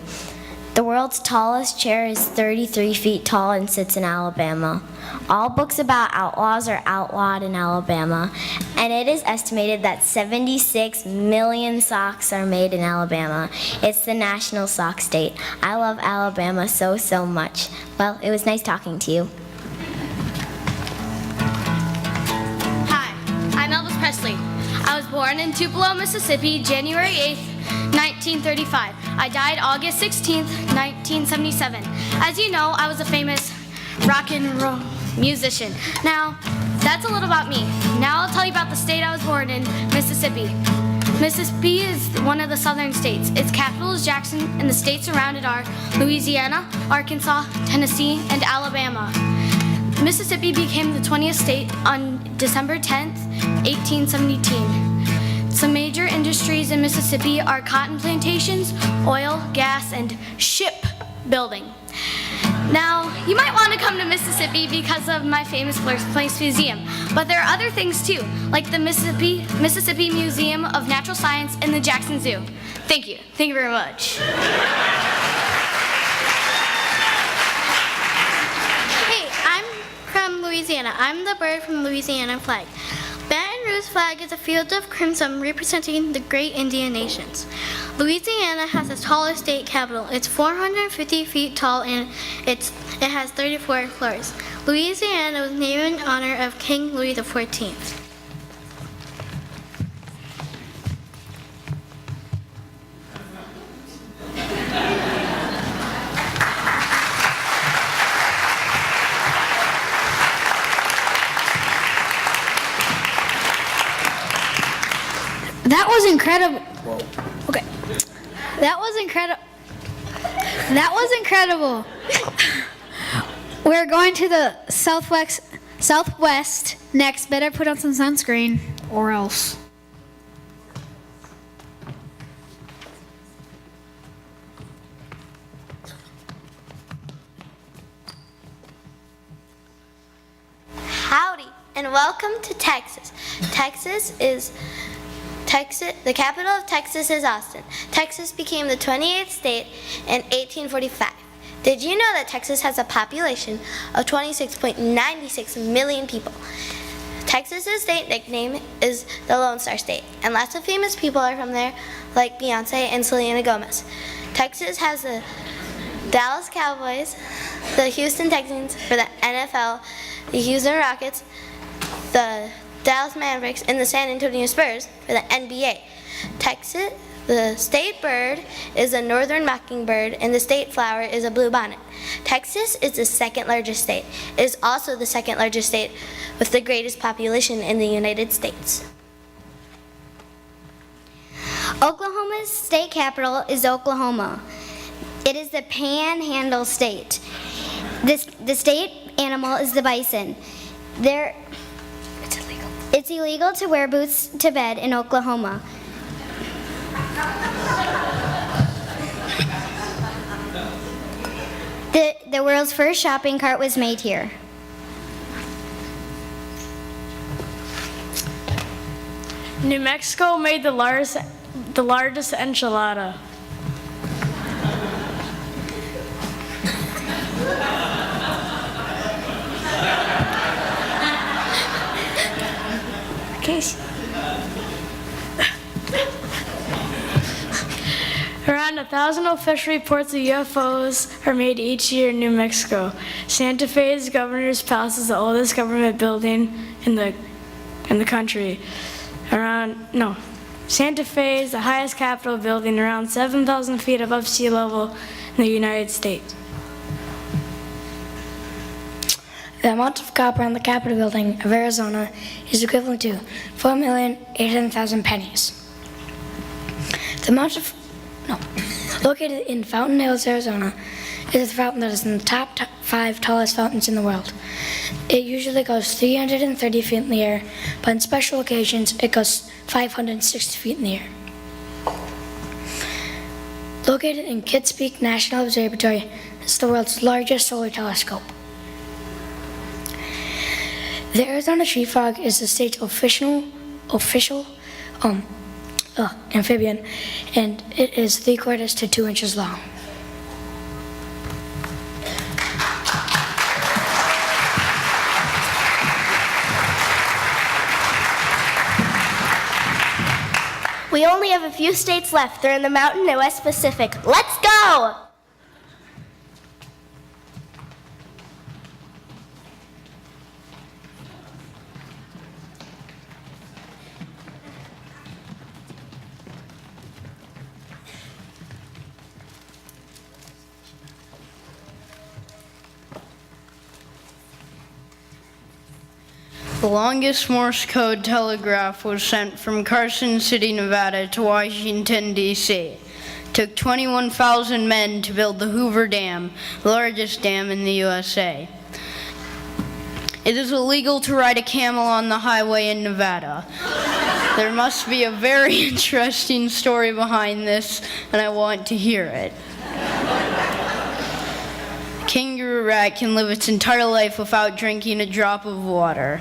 The world's tallest chair is 33 feet tall and sits in Alabama. All books about outlaws are outlawed in Alabama, and it is estimated that 76 million socks are made in Alabama. It's the national sock state. I love Alabama so, so much. Well, it was nice talking to you. I'm Elvis Presley. I was born in Tupelo, Mississippi, January 8th, 1935. I died August 16th, 1977. As you know, I was a famous rock and roll musician. Now, that's a little about me. Now I'll tell you about the state I was born in, Mississippi. Mississippi is one of the southern states. Its capital is Jackson, and the states surrounded are Louisiana, Arkansas, Tennessee, and Alabama. Mississippi became the 20th state on December 10th, 1817. Some major industries in Mississippi are cotton plantations, oil, gas, and shipbuilding. Now, you might want to come to Mississippi because of my famous Birthplace Museum, but there are other things too, like the Mississippi Museum of Natural Science and the Jackson Zoo. Thank you. Thank you very much. Hey, I'm from Louisiana. I'm the bird from the Louisiana flag. Baton Rouge's flag is a field of crimson representing the great Indian nations. Louisiana has the tallest state capitol. It's 450 feet tall and it has 34 floors. Louisiana was named in honor of King Louis XIV. That was incredible. Okay. That was incredible. That was incredible. We're going to the southwest next. Better put on some sunscreen or else. Howdy, and welcome to Texas. The capital of Texas is Austin. Texas became the 28th state in 1845. Did you know that Texas has a population of 26.96 million people? Texas's state nickname is the Lone Star State, and lots of famous people are from there, like Beyonce and Selena Gomez. Texas has the Dallas Cowboys, the Houston Texans for the NFL, the Houston Rockets, the Dallas Mavericks, and the San Antonio Spurs for the NBA. Texas, the state bird is a northern mockingbird, and the state flower is a bluebonnet. Texas is the second largest state. It is also the second largest state with the greatest population in the United States. Oklahoma's state capital is Oklahoma. It is the Panhandle state. The state animal is the bison. It's illegal to wear boots to bed in Oklahoma. The world's first shopping cart was made here. New Mexico made the largest enchilada. Around 1,000 official reports of UFOs are made each year in New Mexico. Santa Fe's Governor's Palace is the oldest government building in the country. Santa Fe is the highest Capitol building, around 7,000 feet above sea level in the United States. The amount of copper on the Capitol building of Arizona is equivalent to 4,800,000 pennies. Located in Fountain Hills, Arizona, is a fountain that is in the top 5 tallest fountains in the world. It usually goes 330 feet in the air, but on special occasions it goes 560 feet in the air. Located in Kitts Peak National Observatory, it's the world's largest solar telescope. The Arizona tree frog is the state's official amphibian, and it is 3/4 to 2 inches long. We only have a few states left. They're in the mountain and West Pacific. Let's go! The longest Morse code telegraph was sent from Carson City, Nevada to Washington, D.C. Took 21,000 men to build the Hoover Dam, the largest dam in the USA. It is illegal to ride a camel on the highway in Nevada. There must be a very interesting story behind this, and I want to hear it. Kangaroo rat can live its entire life without drinking a drop of water.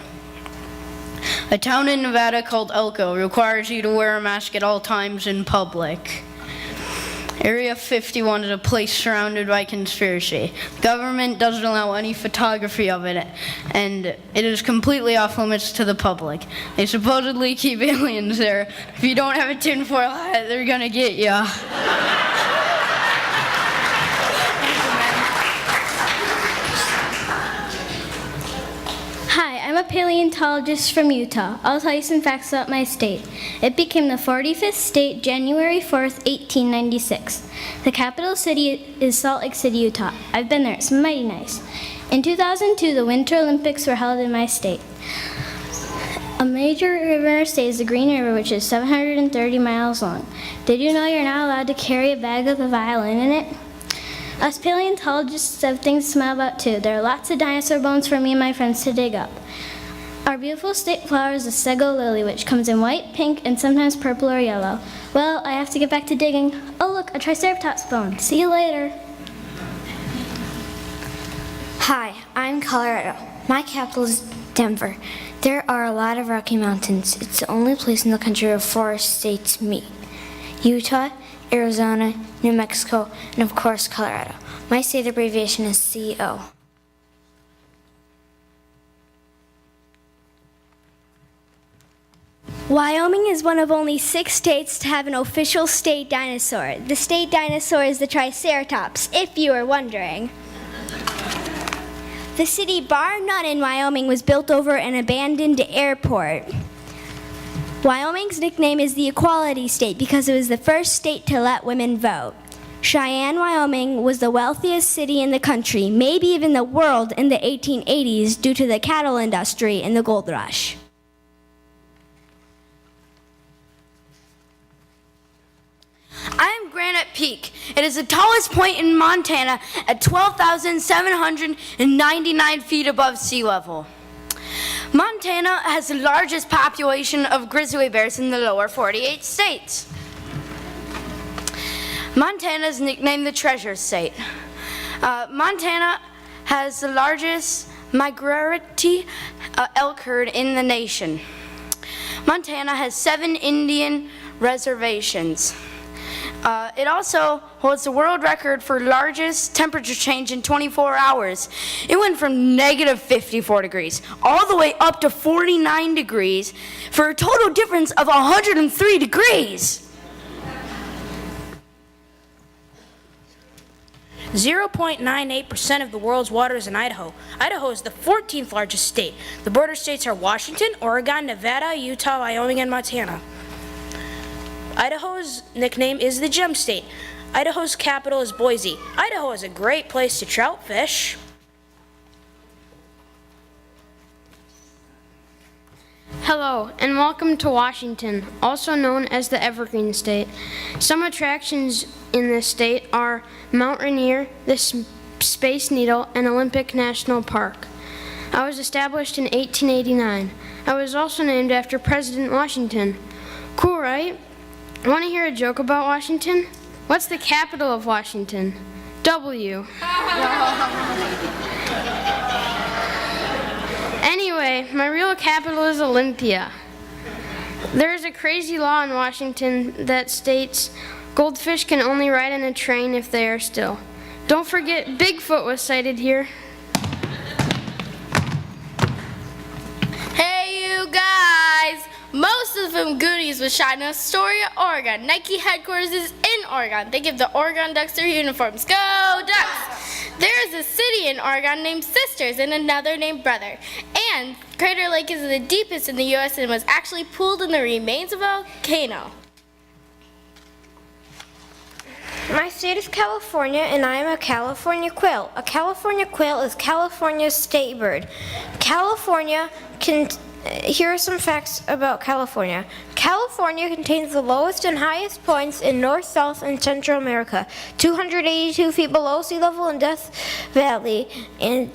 A town in Nevada called Elko requires you to wear a mask at all times in public. Area 51 is a place surrounded by conspiracy. The government doesn't allow any photography of it, and it is completely off limits to the public. They supposedly keep aliens there. If you don't have a tinfoil hat, they're gonna get ya. Hi, I'm a paleontologist from Utah. I'll tell you some facts about my state. It became the 45th state January 4th, 1896. The capital city is Salt Lake City, Utah. I've been there. It's mighty nice. In 2002, the Winter Olympics were held in my state. A major river in our state is the Green River, which is 730 miles long. Did you know you're not allowed to carry a bag with a violin in it? Us paleontologists have things to smile about too. There are lots of dinosaur bones for me and my friends to dig up. Our beautiful state flower is the sago lily, which comes in white, pink, and sometimes purple or yellow. Well, I have to get back to digging. Oh look, a triceratops bone. See you later. Hi, I'm Colorado. My capital is Denver. There are a lot of Rocky Mountains. It's the only place in the country where 4 states meet: Utah, Arizona, New Mexico, and of course, Colorado. My state abbreviation is CO. Wyoming is one of only 6 states to have an official state dinosaur. The state dinosaur is the Triceratops, if you were wondering. The city bar none in Wyoming was built over an abandoned airport. Wyoming's nickname is the Equality State because it was the first state to let women vote. Cheyenne, Wyoming was the wealthiest city in the country, maybe even the world, in the 1880s due to the cattle industry and the gold rush. I am Granite Peak. It is the tallest point in Montana at 12,799 feet above sea level. Montana has the largest population of grizzly bears in the lower 48 states. Montana is nicknamed the Treasure State. Montana has the largest migratory elk herd in the nation. Montana has 7 Indian reservations. It also holds the world record for largest temperature change in 24 hours. It went from negative 54 degrees all the way up to 49 degrees for a total difference of 103 degrees. 0.98% of the world's water is in Idaho. Idaho is the 14th largest state. The border states are Washington, Oregon, Nevada, Utah, Wyoming, and Montana. Idaho's nickname is the Gem State. Idaho's capital is Boise. Idaho is a great place to trout fish. Hello, and welcome to Washington, also known as the Evergreen State. Some attractions in this state are Mount Rainier, the Space Needle, and Olympic National Park. I was established in 1889. I was also named after President Washington. Cool, right? Want to hear a joke about Washington? What's the capital of Washington? W. Anyway, my real capital is Olympia. There is a crazy law in Washington that states goldfish can only ride on a train if they are still. Don't forget, Bigfoot was sighted here. Hey, you guys! Most of them goodies was shot in Astoria, Oregon. Nike headquarters is in Oregon. They give the Oregon Ducks their uniforms. Go Ducks! There is a city in Oregon named Sisters and another named Brother. And Crater Lake is the deepest in the U.S. and was actually pooled in the remains of a volcano. My state is California, and I am a California quail. A California quail is California's state bird. Here are some facts about California. California contains the lowest and highest points in North, South, and Central America. 282 feet below sea level in Death Valley, and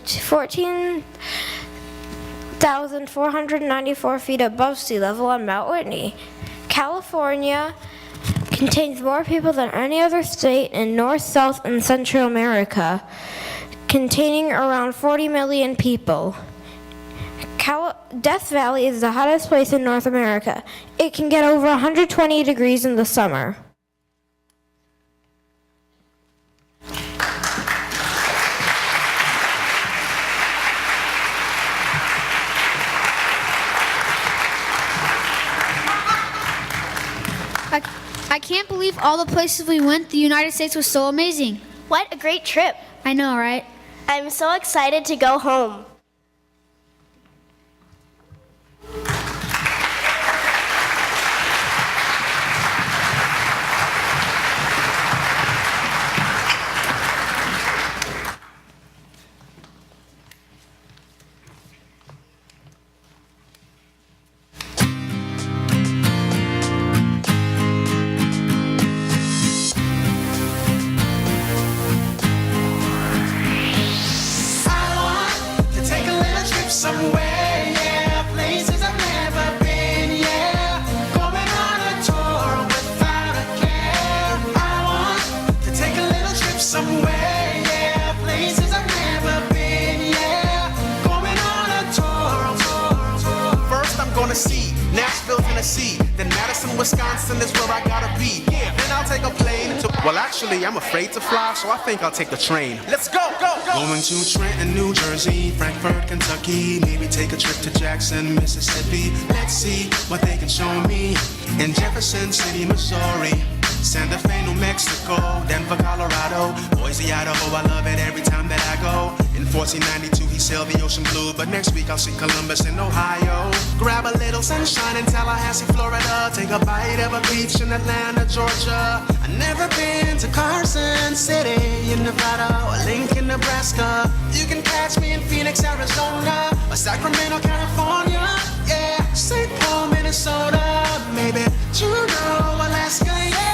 6,494 feet above sea level on Mount Whitney. California contains more people than any other state in North, South, and Central America, containing around 40 million people. Death Valley is the hottest place in North America. It can get over 120 degrees in the summer. I can't believe all the places we went. The United States was so amazing. What a great trip. I know, right? I'm so excited to go home. Wisconsin is where I gotta be. Then I'll take a plane to. Well, actually, I'm afraid to fly, so I think I'll take the train. Let's go, go, go! Going to Trenton, New Jersey, Frankfort, Kentucky. Maybe take a trip to Jackson, Mississippi. Let's see what they can show me in Jefferson City, Missouri. Santa Fe, New Mexico, Denver, Colorado, Boise, Idaho, I love it every time that I go. In 1492, he sailed the ocean blue, but next week I'll see Columbus in Ohio. Grab a little sunshine in Tallahassee, Florida, take a bite of a beach in Atlanta, Georgia. I've never been to Carson City in Nevada or Lincoln, Nebraska. You can catch me in Phoenix, Arizona, or Sacramento, California, yeah. St. Paul, Minnesota, maybe Juneau, Alaska, yeah.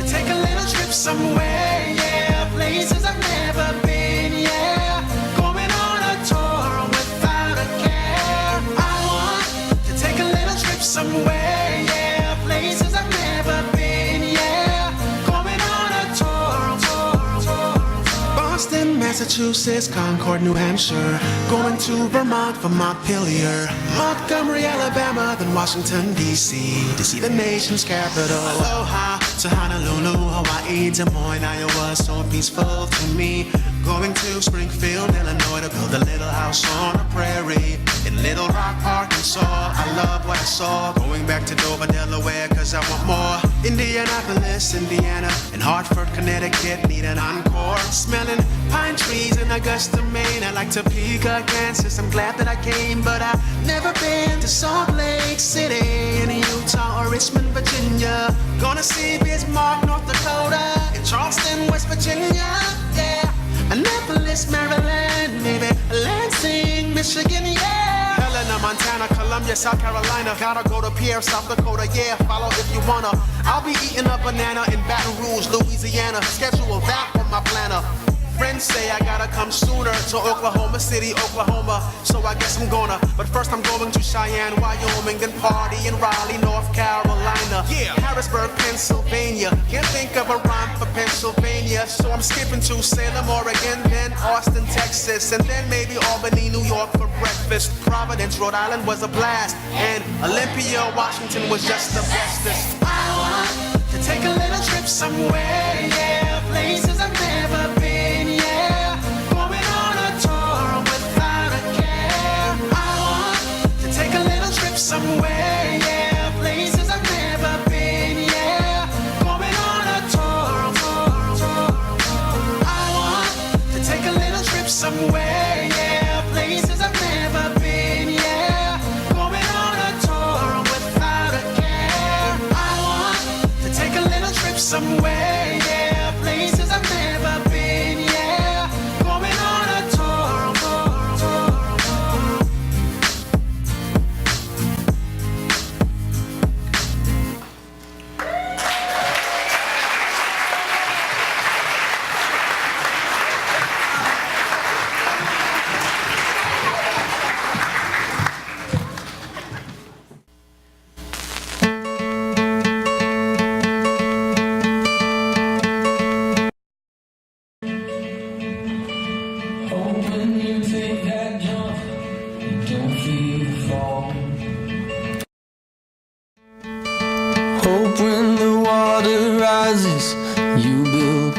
Take a little trip somewhere, yeah. Places I've never been, yeah. Going on a tour without a care. I want to take a little trip somewhere, yeah. Places I've never been, yeah. Going on a tour. Boston, Massachusetts, Concord, New Hampshire. Going to Vermont for Montpelier. Montgomery, Alabama, then Washington, D.C. to see the nation's capital. Aloha to Honolulu, Hawaii, Des Moines, Iowa, so peaceful to me. Going to Springfield, Illinois to build a little house on a prairie. In Little Rock, Arkansas, I love what I saw. Going back to Dover, Delaware, cause I want more. Indianapolis, Indiana, and Hartford, Connecticut, need an encore. Smelling pine trees in Augusta, Maine. I like Topeka, Kansas, I'm glad that I came, but I've never been to Salt Lake City in Utah or Richmond, Virginia. Gonna see Bismarck, North Dakota, in Charleston, West Virginia, yeah. Annapolis, Maryland, maybe Lansing, Michigan, yeah. Helena, Montana, Columbia, South Carolina. Gotta go to Pierre, South Dakota, yeah. Follow if you wanna. I'll be eating a banana in Baton Rouge, Louisiana. Schedule that on my planner. Friends say I gotta come sooner to Oklahoma City, Oklahoma, so I guess I'm gonna. But first I'm going to Cheyenne, Wyoming, then party in Raleigh, North Carolina. Yeah, Harrisburg, Pennsylvania. Can't think of a rhyme for Pennsylvania, so I'm skipping to Salem, Oregon, then Austin, Texas, and then maybe Albany, New York for breakfast. Providence, Rhode Island was a blast, and Olympia, Washington was just the bestest. I want to take a little trip somewhere, yeah, places I've never been. Somewhere, yeah, places I've never been, yeah. Going on a tour. I want to take a little trip somewhere, yeah. Places I've never been, yeah. Going on a tour without a care. I want to take a little trip somewhere, yeah. Places I've never been, yeah. Going on a tour.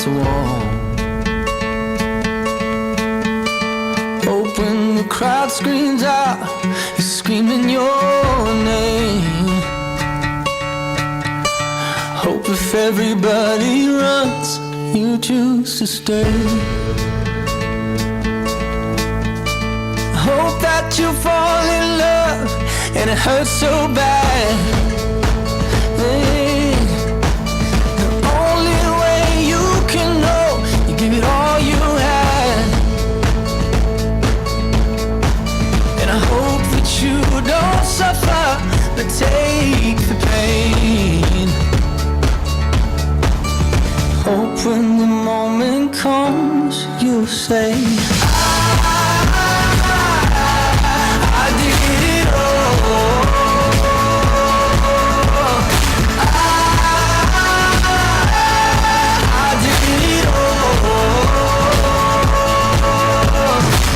to wall. Hope when the crowd screams out, you're screaming your name. Hope if everybody runs, you choose to stay. Hope that you fall in love and it hurts so bad. Hey, the only way you can know, you give it all you had. And I hope that you don't suffer, but take the pain. Hope when the moment comes, you'll say, I did it all. I did it all.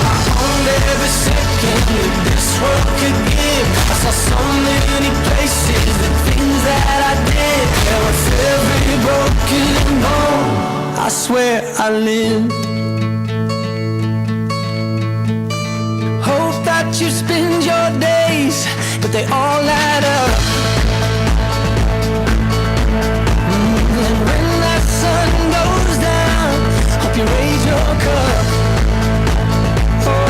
I owned every second that this world could give. I saw so many places, the things that I did. And with every broken bone, I swear I lived. Hope that you spend your days, but they all add up. And when that sun goes down, hope you raise your cup. Oh,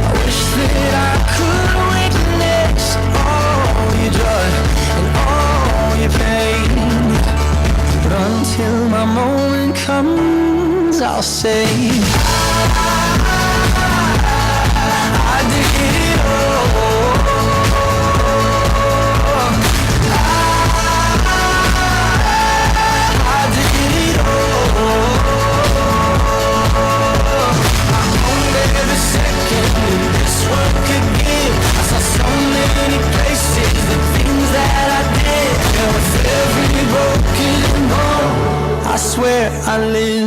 I wish that I could witness all your joy and all your pain. But until my moment comes, I'll say, I did it all. I did it all. I owned every second that this world could give. I saw so many places, the things that I did. And with every broken bone, I swear I lived.